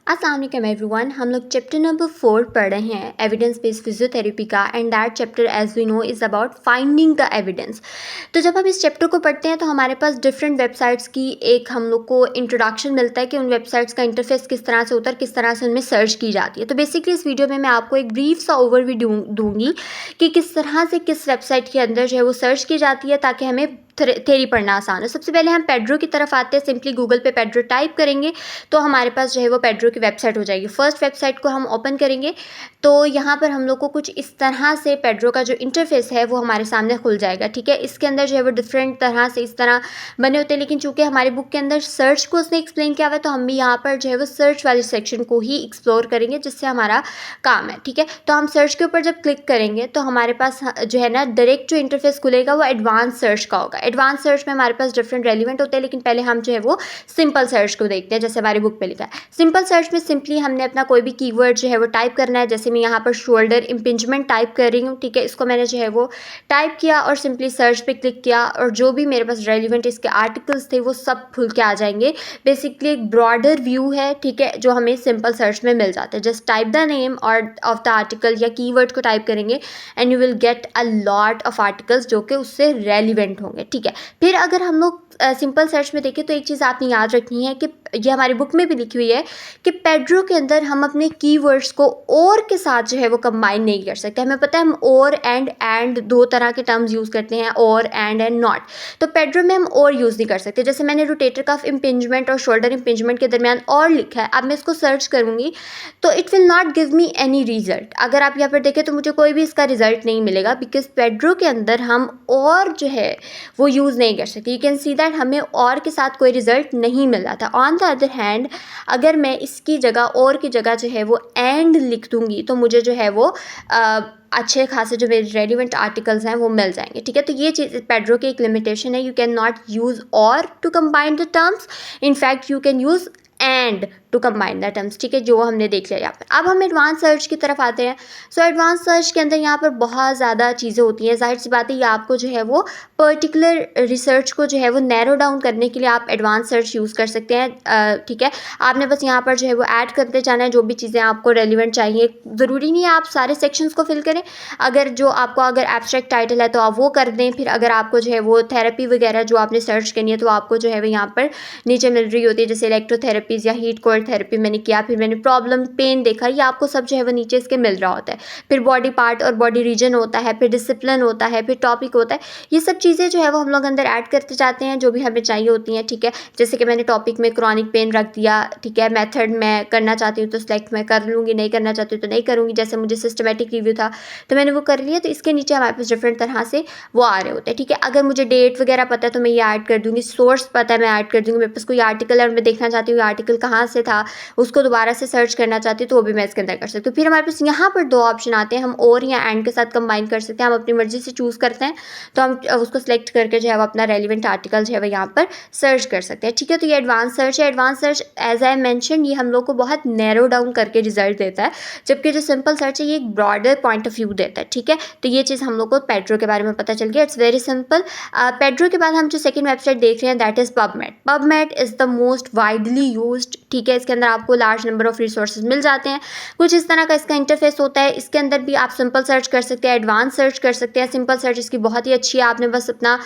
अस्सलाम वालेकुम एवरीवन। हम लोग चैप्टर नंबर 4 पढ़ रहे हैं एविडेंस बेस्ड फिजियोथेरेपी का, and that chapter as we know is about finding the evidence. तो जब हम इस चैप्टर को पढ़ते हैं तो हमारे पास डिफरेंट वेबसाइट्स की एक हम लोग को इंट्रोडक्शन मिलता है कि उन वेबसाइट्स का इंटरफेस किस तरह से होता है, किस तरह से उनमें सर्च की जाती है। तो बेसिकली इस वीडियो में मैं आपको एक ब्रीफ सा ओवरव्यू दूंगी कि किस तरह से किस वेबसाइट के अंदर जो है वो सर्च की जाती है ताकि हमें थ्योरी पढ़ना आसान हो। सबसे पहले हम पेड्रो की तरफ आते हैं। सिंपली गूगल पे पेड्रो टाइप करेंगे तो हमारे पास जो है वो पेड्रो की वेबसाइट हो जाएगी। फर्स्ट वेबसाइट को हम ओपन करेंगे तो यहाँ पर हम लोग को कुछ इस तरह से पेड्रो का जो इंटरफेस है वो हमारे सामने खुल जाएगा। ठीक है, इसके अंदर जो है वो डिफरेंट तरह से इस तरह बने होते हैं, लेकिन चूंकि हमारी बुक के अंदर सर्च को उसने एक्सप्लेन किया हुआ है तो हम भी यहाँ पर जो है वो सर्च वाले सेक्शन को ही एक्सप्लोर करेंगे जिससे हमारा काम है। ठीक है, तो हम सर्च के ऊपर जब क्लिक करेंगे तो हमारे पास जो है ना डायरेक्ट जो इंटरफेस खुलेगा वो एडवांस सर्च का होगा। एडवांस सर्च में हमारे पास डिफरेंट रेलिवेंट होते हैं, लेकिन पहले हम जो है वो सिंपल सर्च को देखते हैं जैसे हमारी बुक पे लिखा है। सिंपल सर्च में सिंपली हमने अपना कोई भी कीवर्ड जो है वो टाइप करना है। जैसे मैं यहाँ पर शोल्डर इम्पिंजमेंट टाइप कर रही हूँ। ठीक है, इसको मैंने जो है वो टाइप किया और सिंपली सर्च पे क्लिक किया और जो भी मेरे पास रेलिवेंट इसके आर्टिकल्स थे वो सब खुल के आ जाएंगे। बेसिकली एक ब्रॉडर व्यू है, ठीक है, जो हमें सिंपल सर्च में मिल जाता है। जस्ट टाइप द नेम और ऑफ द आर्टिकल या कीवर्ड को टाइप करेंगे and you will get a lot of articles जो कि उससे रेलिवेंट होंगे। ठीक है, फिर अगर हम लोग सिंपल सर्च में देखें तो एक चीज़ आपने याद रखनी है कि ये हमारी बुक में भी लिखी हुई है कि पेड्रो के अंदर हम अपने कीवर्ड्स को और के साथ जो है वो कंबाइन नहीं कर सकते। हमें पता है हम और एंड दो तरह के टर्म्स यूज़ करते हैं, और एंड नॉट। तो पेड्रो में हम और यूज़ नहीं कर सकते। जैसे मैंने रोटेटर कफ इम्पिंजमेंट और शोल्डर इम्पिंजमेंट के दरमियान और लिखा है, अब मैं इसको सर्च करूँगी तो it will not give me any result. अगर आप यहाँ पर देखें तो मुझे कोई भी इसका रिजल्ट नहीं मिलेगा, बिकॉज पेड्रो के अंदर हम और जो है वो यूज़ नहीं कर सकते। यू कैन सी दैट हमें और के साथ कोई रिजल्ट नहीं मिल रहा था। ऑन द अदर हैंड अगर मैं इसकी जगह और की जगह जो है वो एंड लिख दूंगी तो मुझे जो है वो अच्छे खासे जो मेरे रेलिवेंट आर्टिकल्स हैं वो मिल जाएंगे। ठीक है, तो ये चीज़ पेड्रो की एक लिमिटेशन है। You can not use or to combine the terms, in fact you can use and to combine the terms. ठीक है, जो हमने देख लिया यहाँ पर। अब हम एडवांस सर्च की तरफ आते हैं। सो एडवांस सर्च के अंदर यहाँ पर बहुत ज़्यादा चीज़ें होती हैं। जाहिर सी बात है ये आपको जो है वो पर्टिकुलर रिसर्च को जो है वो नैरो डाउन करने के लिए आप एडवांस सर्च यूज़ कर सकते हैं। ठीक है, आपने बस यहाँ पर जो है वो ऐड करते जाना है जो भी चीज़ें आपको रेलिवेंट चाहिए। ज़रूरी नहीं है आप सारे सेक्शंस को फिल करें। अगर एब्स्ट्रैक्ट टाइटल है तो आप वो कर दें। फिर अगर आपको जो है वो थेरेपी वगैरह जो आपने सर्च करनी है तो आपको जो है वो यहाँ पर नीचे मिल रही होती है, जैसे इलेक्ट्रोथेरेपीज़ या हीट कोल्ड थेरेपी मैंने किया, फिर मैंने प्रॉब्लम पेन देखा, ये आपको सब जो है वो नीचे इसके मिल रहा होता है। फिर बॉडी पार्ट और बॉडी रीजन होता है, फिर डिसिप्लिन होता है, फिर टॉपिक होता है। ये सब चीज़ें जो है वो हम लोग अंदर ऐड करते जाते हैं जो भी हमें चाहिए होती हैं। ठीक है, जैसे कि मैंने टॉपिक में क्रॉनिक पेन रख दिया। ठीक है, मेथड मैं करना चाहती हूँ तो सिलेक्ट मैं कर लूँगी, नहीं करना चाहती हूँ तो नहीं करूँगी। जैसे मुझे सिस्टमेटिक रिव्यू था तो मैंने वो कर लिया, तो इसके नीचे हमारे पास डिफरेंट तरह से वो आ रहे होते हैं। ठीक है, अगर मुझे डेट वगैरह पता है तो मैं ये ऐड कर दूँगी, सोर्स पता है मैं ऐड कर दूँगी। मेरे पास कोई आर्टिकल है और मैं देखना चाहती हूँ आर्टिकल कहाँ से था, उसको दोबारा से सर्च करना चाहती हूँ तो वो भी मैं इसके अंदर कर सकती हूँ। फिर हमारे पास यहाँ पर दो ऑप्शन आते हैं, हम और या एंड के साथ कंबाइन कर सकते हैं। हम अपनी मर्जी से चूज़ करते हैं तो हम उसको सेलेक्ट करके जो है वो अपना रेलिवेंट आर्टिकल जो है वो यहाँ पर सर्च कर सकते हैं। ठीक है, तो ये एडवांस सर्च है। Advance search as I mention ये हम लोग को बहुत नैरो डाउन करके रिजल्ट देता है, जबकि जो सिंपल सर्च है ये एक ब्रॉडर पॉइंट ऑफ व्यू देता है। ठीक है, तो ये चीज़ हम लोग को पेड्रो के बारे में पता चल गया। It's very simple. पेड्रो के बाद हम जो सेकंड वेबसाइट देख रहे हैं that is PubMed. PubMed is the most widely used. ठीक है, इसके अंदर आपको लार्ज नंबर ऑफ रिसोर्सेज मिल जाते हैं। कुछ इस तरह का इसका इंटरफेस होता है। इसके अंदर भी आप सिंपल सर्च कर सकते हैं, एडवांस सर्च कर सकते हैं। सिंपल सर्च इसकी बहुत ही अच्छी है। आपने बस अपना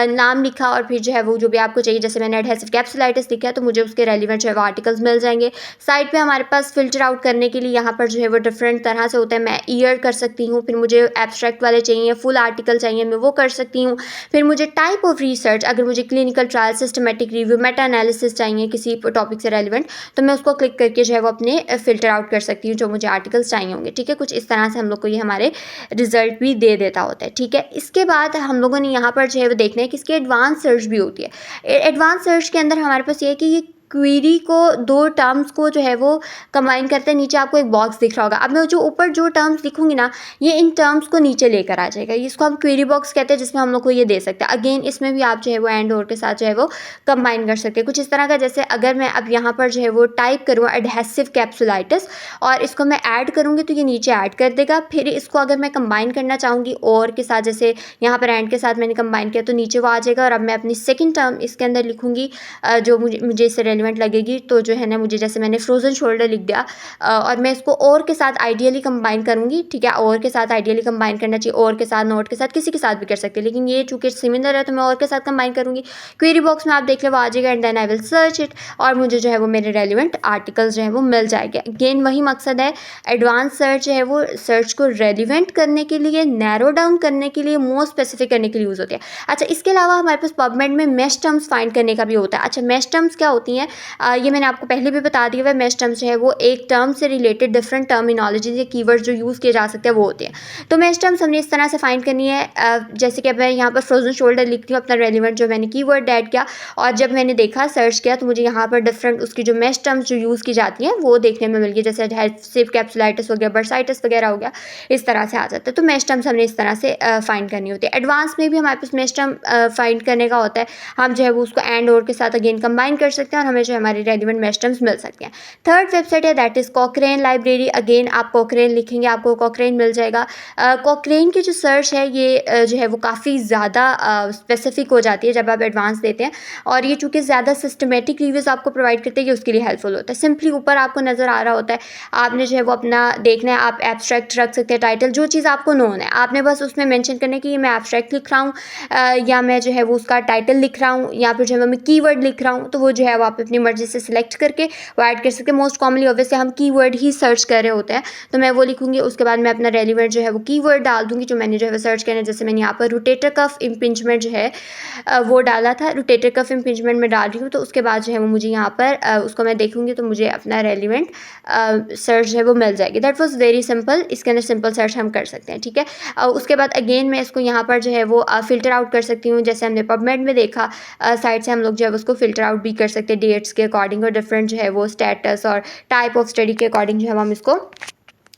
नाम लिखा और फिर जो है वो जो भी आपको चाहिए, जैसे मैंने एडहेसिव कैप्सुलाइटिस लिखा है तो मुझे उसके रेलिवेंट जो है वो आर्टिकल्स मिल जाएंगे। साइड पे हमारे पास फिल्टर आउट करने के लिए यहाँ पर जो है वो डिफरेंट तरह से होता है। मैं ईयर कर सकती हूँ, फिर मुझे एब्स्ट्रैक्ट वाले चाहिए, फुल आर्टिकल चाहिए, मैं वो कर सकती हूँ। फिर मुझे टाइप ऑफ रिसर्च, अगर मुझे clinical trial, systematic review, Meta analysis चाहिए किसी टॉपिक से रेलिवेंट तो मैं उसको क्लिक करके जो है वो अपने फिल्टर आउट कर सकती हूँ जो मुझे आर्टिकल्स चाहिए होंगे। ठीक है, कुछ इस तरह से हम लोग को ये हमारे रिजल्ट भी दे देता होता है। ठीक है, इसके बाद हम लोगों ने यहाँ पर जो है वो देखना है कि इसकी एडवांस सर्च भी होती है। एडवांस सर्च के अंदर हमारे पास ये है कि ये क्वेरी को दो टर्म्स को जो है वो कंबाइन करते हैं। नीचे आपको एक बॉक्स दिख रहा होगा। अब मैं जो ऊपर जो टर्म्स लिखूंगी ना ये इन टर्म्स को नीचे लेकर आ जाएगा। इसको हम क्वेरी बॉक्स कहते हैं जिसमें हम लोग को ये दे सकते हैं। अगेन इसमें भी आप जो है वो एंड और के साथ जो है वो कंबाइन कर सकते हैं। कुछ इस तरह का, जैसे अगर मैं अब यहाँ पर जो है वो टाइप करूँ एडहेसिव कैप्सुलाइटिस और इसको मैं ऐड करूँगी तो ये नीचे ऐड कर देगा। फिर इसको अगर मैं कंबाइन करना चाहूँगी और के साथ, जैसे यहाँ पर एंड के साथ मैंने कंबाइन किया तो नीचे वो आ जाएगा। और अब मैं अपनी सेकेंड टर्म इसके अंदर लिखूँगी जो मुझे इससे रेलिवेंट लगेगी तो जो है ना मुझे, जैसे मैंने फ्रोजन शोल्डर लिख दिया और मैं इसको और के साथ आइडियली कंबाइन करूँगी, ठीक है। और के साथ आइडियली कंबाइन करना चाहिए, और के साथ, नोट के साथ, किसी के साथ भी कर सकते हैं, लेकिन ये चूँकि सिमिलर है तो मैं और के साथ कंबाइन करूँगी। क्वेरी बॉक्स में आप देख ले वो आ जाएगा and then I will search it और मुझे जो है वो मेरे रेलिवेंट आर्टिकल्स जो है वो मिल जाएंगे। अगेन वही मकसद है, एडवांस सर्च जो है वो सर्च को रेलिवेंट करने के लिए, नैरो डाउन करने के लिए, मोर स्पेसिफिक करने के लिए यूज़ होती है। अच्छा, इसके अलावा हमारे पास पबमेड में मैश टर्म्स फाइंड करने का भी होता है। अच्छा, मैश टर्म्स क्या होती हैं, ये मैंने आपको पहले भी बता दिया हुआ है। मैश टर्म्स जो है वो एक टर्म से रिलेटेड डिफरेंट टर्मिनोलॉजी या कीवर्ड्स जो यूज़ किए जा सकते हैं वो होते हैं। तो मैश टर्म्स हमने इस तरह से फाइंड करनी है, जैसे कि अब मैं यहाँ पर फ्रोजन शोल्डर लिखती हूँ, अपना रेलिवेंट जो मैंने कीवर्ड ऐड किया और जब मैंने देखा, सर्च किया, तो मुझे यहाँ पर डिफरेंट उसकी जो मैश टर्म्स जो यूज़ की जाती हैं वो देखने में मिल गई, जैसे हेडसिव कैप्सुलाइटिस हो गया, बर्साइटिस वगैरह हो गया, इस तरह से आ जाता है। तो मैश टर्म्स हमने इस तरह से फाइंड करनी होती है। एडवांस में भी हमारे पास मैश टर्म फाइंड करने का होता है, हम जो है वो उसको एंड और के साथ अगेन कंबाइन कर सकते हैं और हमें जो हमारी रेलिवेंट मैश टर्म्स मिल सकते हैं। थर्ड वेबसाइट है दैट इज़ कॉकरेन लाइब्रेरी। अगेन आप कॉकरेन लिखेंगे आपको कॉकरेन मिल जाएगा। कॉकरेन की जो सर्च है ये जो है वो काफ़ी ज़्यादा स्पेसिफिक हो जाती है जब आप एडवांस देते हैं और ये चूँकि ज़्यादा सिस्टमेटिक रिव्यूज़ आपको प्रोवाइड करते हैं, ये उसके लिए हेल्पफुल होता है। सिंपली ऊपर आपको नज़र आ रहा होता है, आपने जो है वो अपना देखना है, आप एब्स्ट्रैक्ट रख सकते हैं, टाइटल, जो चीज़ आपको नोन है आपने बस उसमें मेंशन करना है कि मैं एब्स्ट्रैक्ट लिख रहा हूँ या मैं जो है वो उसका टाइटल लिख रहा हूँ या फिर जो है मैं कीवर्ड लिख रहा हूँ, तो वो जो है वो आप अपनी मर्ज़ी से सिलेक्ट करके वो ऐड कर सकते हैं। मोस्ट कॉमनली ऑब्वियसली हम कीवर्ड ही सर्च कर रहे होते हैं, तो मैं वो लिखूँगी, उसके बाद मैं अपना रेलिवेंट जो है वो कीवर्ड डाल दूँगी जो मैंने जो है वो सर्च करना है। जैसे मैंने यहाँ पर रोटेटर कफ इम्पिंजमेंट जो है वो डाला था, रोटेटर कफ इम्पिंजमेंट में डाल रही हूँ, तो उसके बाद जो है वो मुझे यहाँ पर उसको मैं देखूँगी तो मुझे अपना रेलिवेंट सर्च है वो मिल जाएगी। दैट वाज वेरी सिंपल, इसके अंदर सिंपल सर्च हम कर सकते हैं, ठीक है। उसके बाद अगेन मैं इसको यहाँ पर जो है वो फ़िल्टर आउट कर सकती हूँ, जैसे हमने पबमेड में देखा साइट से हम लोग जो है उसको फ़िल्टर आउट भी कर सकते हैं डेट्स के अकॉर्डिंग और डिफरेंट जो है वो स्टेटस और टाइप ऑफ स्टडी के अकॉर्डिंग जो है हम इसको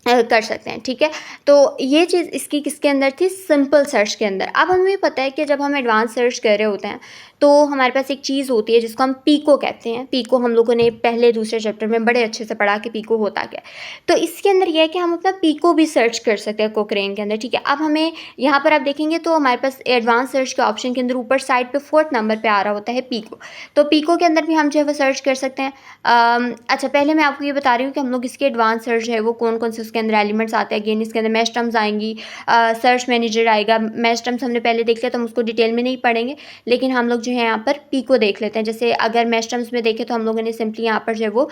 कर सकते हैं, ठीक है। तो ये चीज़ इसकी किसके अंदर थी, सिंपल सर्च के अंदर। अब हमें पता है कि जब हम एडवांस सर्च कर रहे होते हैं तो हमारे पास एक चीज़ होती है जिसको हम पीको कहते हैं। पीको हम लोगों ने पहले दूसरे चैप्टर में बड़े अच्छे से पढ़ा कि पीको होता क्या है। तो इसके अंदर यह है कि हम अपना पीको भी सर्च कर सकते हैं कॉकरेन के अंदर, ठीक है। अब हमें यहाँ पर आप देखेंगे तो हमारे पास एडवांस सर्च के ऑप्शन के अंदर ऊपर साइड पे 4th नंबर पे आ रहा होता है पीको। तो पीको के अंदर भी हम जो है वो सर्च कर सकते हैं। अच्छा, पहले मैं आपको ये बता रही हूँ कि हम लोग इसके एडवांस सर्च जो है वो कौन कौन से उसके अंदर एलिमेंट्स आते हैं। अगेन इसके अंदर मैश टर्म्स आएंगी, सर्च मैनेजर आएगा। मैश टर्म्स हमने पहले देख लिया तो हम उसको डिटेल में नहीं पढ़ेंगे, लेकिन हम लोग जो है यहाँ पर पीको देख लेते हैं। जैसे अगर मैश टर्म्स में देखें तो हम लोगों ने सिंपली यहाँ पर जो है वो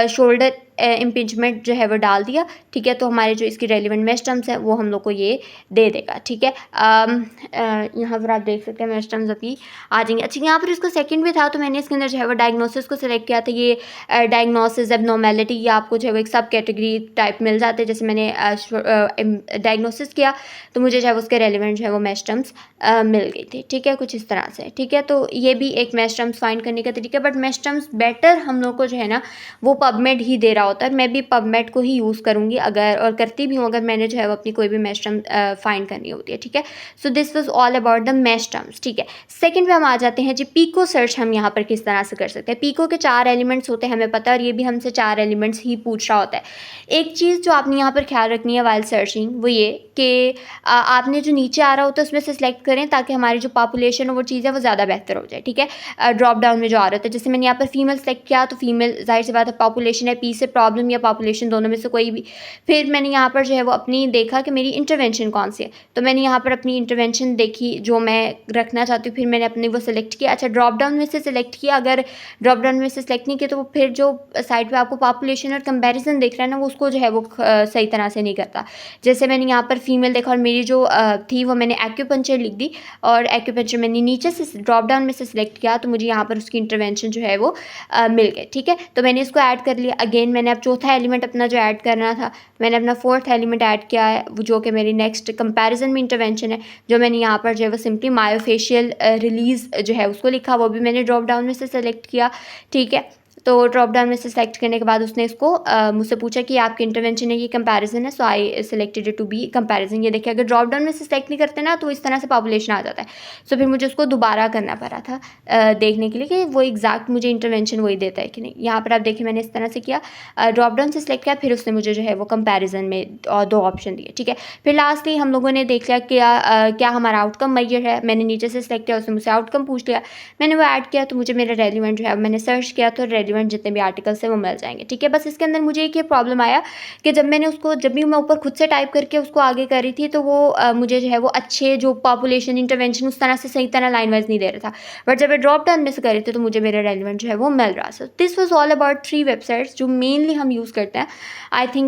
शोल्डर इम्पिंजमेंट जो है वो डाल दिया, ठीक है। तो हमारे जो इसकी रेलिवेंट मैश टर्म्स हैं वो हम लोग को ये दे देगा, ठीक है। यहाँ पर आप देख सकते हैं मैश टर्म्स अभी आ जाएंगे। अच्छा, यहाँ पर इसको सेकंड भी था तो मैंने इसके अंदर जो है वो डायग्नोसिस को सिलेक्ट किया था। ये डायग्नोसिस एबनॉर्मेलिटी, ये आपको जो है वो एक सब कैटेगरी टाइप मिल जाते हैं। जैसे मैंने डायग्नोसिस किया तो मुझे जो है उसके रेलिवेंट जो है वो मैश टर्म्स मिल गई थी, ठीक है, कुछ इस तरह से, ठीक है। तो ये भी एक मैश टर्म्स फाइंड करने का तरीका, बट मैश टर्म्स बेटर हम लोग को जो है ना वो पबमेड ही दे रहा होता है। मैं भी पबमेड को ही यूज़ करूँगी अगर, और करती भी हूँ अगर मैंने जो है वो अपनी कोई भी मैश टर्म फाइंड करनी होती है, ठीक है। So this was all about the mash terms, ठीक है। सेकंड पे हम आ जाते हैं जी, पीको सर्च हम यहाँ पर किस तरह से कर सकते हैं। पीको के 4 एलिमेंट्स होते हैं हमें पता है, और ये भी हमसे 4 एलिमेंट्स ही पूछ रहा होता है। एक चीज़ जो आपने यहाँ पर ख्याल रखनी है वाइल सर्चिंग वो ये कि आपने जो नीचे आ रहा होता है उसमें से सिलेक्ट करें ताकि हमारी जो पॉपुलेशन हो वो चीज़ है वो ज़्यादा बेहतर हो जाए, ठीक है। ड्रॉप डाउन में जो आ रहा था, जैसे मैंने यहाँ पर फीमेल सेलेक्ट किया तो फीमेल, जाहिर सी बात है पॉपुलेशन है, पी से प्रॉब्लम या पॉपुलेशन दोनों में से कोई भी। फिर मैंने यहाँ पर जो है वो अपनी देखा कि मेरी इंटरवेंशन कौन सी है, तो मैंने यहाँ पर अपनी इंटरवेंशन देखी जो मैं रखना चाहती हूँ, फिर मैंने अपनी वो सिलेक्ट किया। अच्छा, ड्रॉप डाउन में से सिलेक्ट किया, अगर ड्रॉप डाउन में से सिलेक्ट नहीं किया तो फिर जो साइड पे आपको पॉपुलेशन और कंपैरिजन दिख रहा है ना वो उसको जो है वो सही तरह से नहीं करता। जैसे मैंने यहाँ पर फीमेल देखा और मेरी जो थी वो मैंने एक्यूपंक्चर लिख दी, और एक्यूपंक्चर मैंने नीचे से ड्रॉप डाउन में से सिलेक्ट किया तो मुझे यहाँ पर उसकी इंटरवेंशन जो है वो मिल गए, ठीक है। तो मैंने इसको ऐड कर लिया। अगेन मैंने अब चौथा एलिमेंट अपना जो ऐड करना था मैंने अपना 4th एलिमेंट ऐड किया है, जो कि मेरी नेक्स्ट कंपैरिजन में इंटरवेंशन है, जो मैंने यहाँ पर जो है वो सिंपली मायोफेशियल रिलीज़ जो है उसको लिखा, वो भी मैंने ड्रॉप डाउन में से सेलेक्ट किया, ठीक है। तो ड्रॉप डाउन में से सेलेक्ट करने के बाद उसने इसको मुझसे पूछा कि आपकी इंटरवेंशन है कि कंपैरिजन है, so I selected it to be comparison. ये देखिए, अगर ड्रॉप डाउन में से सेलेक्ट नहीं करते ना तो इस तरह से पॉपुलेशन आ जाता है। सो फिर मुझे उसको दोबारा करना पड़ा था देखने के लिए कि वो एग्जैक्ट मुझे इंटरवेंशन वही देता है कि नहीं। यहाँ पर आप देखिए मैंने इस तरह से किया, ड्रॉप डाउन से सिलेक्ट किया, फिर उसने मुझे जो है वो कंपैरिजन में दो ऑप्शन दिए, ठीक है। फिर लास्टली हम लोगों ने देख लिया क्या हमारा आउटकम मैयर है। मैंने नीचे से सिलेक्ट किया, उसने मुझसे आउटकम पूछ लिया, मैंने वो ऐड किया, तो मुझे मेरा रेलिवेंट जो है मैंने सर्च किया तो रेलिवेंट जितने भी आर्टिकल्स हैं वो मिल जाएंगे, ठीक है। बस इसके अंदर मुझे एक ये प्रॉब्लम आया कि जब भी मैं ऊपर खुद से टाइप करके उसको आगे कर रही थी तो वो मुझे जो है वो अच्छे जो पॉपुलेशन इंटरवेंशन उस तरह से सही तरह लाइन वाइज नहीं दे रहा था। बट जब मैं ड्रॉप डाउन में से कर रही थी तो मुझे मेरा रेलिवेंट जो है वो मिल रहा था। This was all about 3 websites जो मेनली हम यूज़ करते हैं। I think